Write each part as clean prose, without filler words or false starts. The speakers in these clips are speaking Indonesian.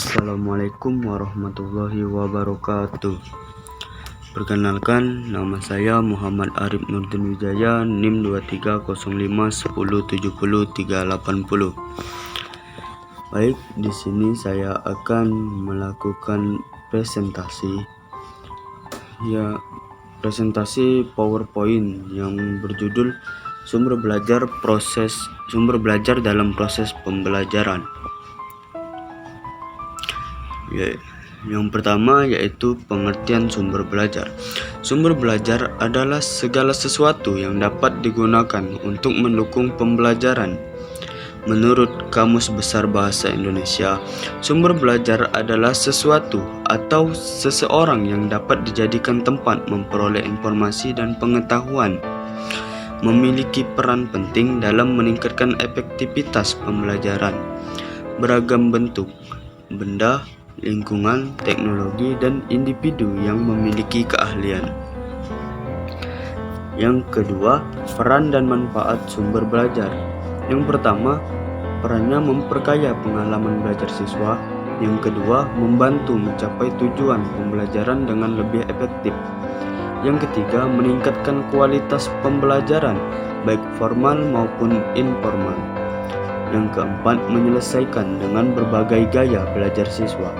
Assalamualaikum warahmatullahi wabarakatuh. Perkenalkan, nama saya Muhammad Arif Nurdin Wijaya, NIM 230510700380. Baik, di sini saya akan melakukan presentasi PowerPoint yang berjudul sumber belajar dalam proses pembelajaran. Yang pertama yaitu pengertian sumber belajar. Sumber belajar adalah segala sesuatu yang dapat digunakan untuk mendukung pembelajaran. Menurut Kamus Besar Bahasa Indonesia, sumber belajar adalah sesuatu atau seseorang yang dapat dijadikan tempat memperoleh informasi dan pengetahuan. Memiliki peran penting dalam meningkatkan efektivitas pembelajaran. Beragam bentuk, benda, lingkungan, teknologi, dan individu yang memiliki keahlian. Yang kedua, peran dan manfaat sumber belajar. Yang pertama, perannya memperkaya pengalaman belajar siswa. Yang kedua, membantu mencapai tujuan pembelajaran dengan lebih efektif. Yang ketiga, meningkatkan kualitas pembelajaran, baik formal maupun informal. Yang keempat, menyelesaikan dengan berbagai gaya belajar siswa.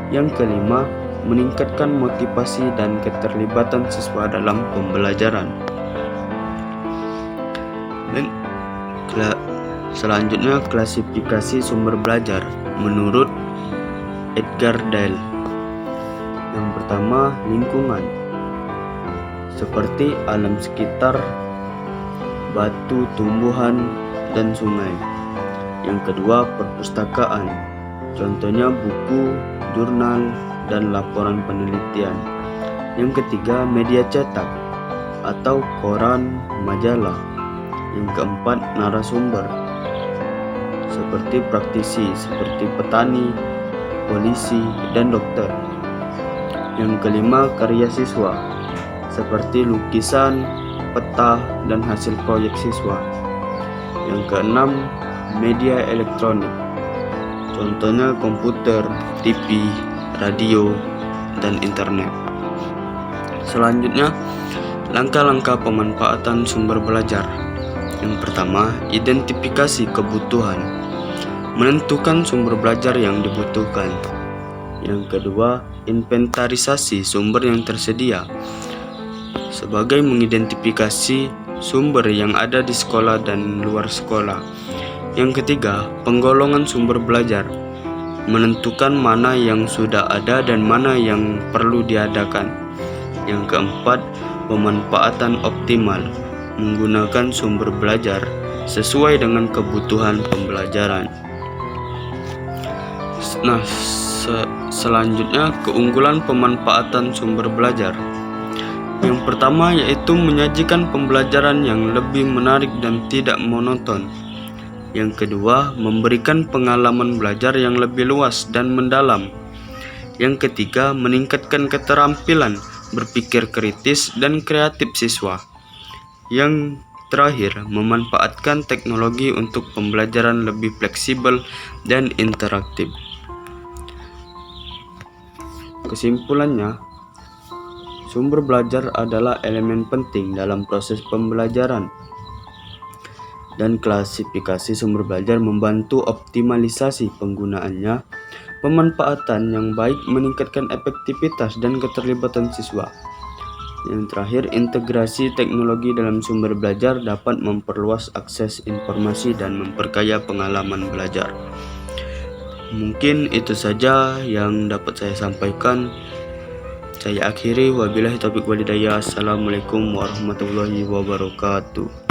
Yang kelima, meningkatkan motivasi dan keterlibatan siswa dalam pembelajaran. Selanjutnya, klasifikasi sumber belajar menurut Edgar Dale. Yang pertama, lingkungan, seperti alam sekitar, batu, tumbuhan, dan sungai. Yang kedua, perpustakaan, contohnya buku, jurnal, dan laporan penelitian. Yang ketiga, media cetak atau koran, majalah. Yang keempat, narasumber, seperti praktisi, seperti petani, polisi, dan dokter. Yang kelima, karya siswa, seperti lukisan, peta, dan hasil proyek siswa. Yang keenam, media elektronik, contohnya komputer, TV, radio, dan internet. Selanjutnya, langkah-langkah pemanfaatan sumber belajar. Yang pertama, identifikasi kebutuhan, menentukan sumber belajar yang dibutuhkan. Yang kedua, inventarisasi sumber yang tersedia, sebagai mengidentifikasi sumber yang ada di sekolah dan luar sekolah. Yang ketiga, penggolongan sumber belajar, menentukan mana yang sudah ada dan mana yang perlu diadakan. Yang keempat, pemanfaatan optimal, menggunakan sumber belajar sesuai dengan kebutuhan pembelajaran. Selanjutnya, keunggulan pemanfaatan sumber belajar. Yang pertama yaitu menyajikan pembelajaran yang lebih menarik dan tidak monoton. Yang kedua, memberikan pengalaman belajar yang lebih luas dan mendalam. Yang ketiga, meningkatkan keterampilan berpikir kritis dan kreatif siswa. Yang terakhir, memanfaatkan teknologi untuk pembelajaran lebih fleksibel dan interaktif. Kesimpulannya, sumber belajar adalah elemen penting dalam proses pembelajaran, dan klasifikasi sumber belajar membantu optimalisasi penggunaannya. Pemanfaatan yang baik meningkatkan efektivitas dan keterlibatan siswa. Yang terakhir, integrasi teknologi dalam sumber belajar dapat memperluas akses informasi dan memperkaya pengalaman belajar. Mungkin itu saja yang dapat saya sampaikan. Saya akhiri, wabillahi taufiq walhidayah. Assalamualaikum warahmatullahi wabarakatuh.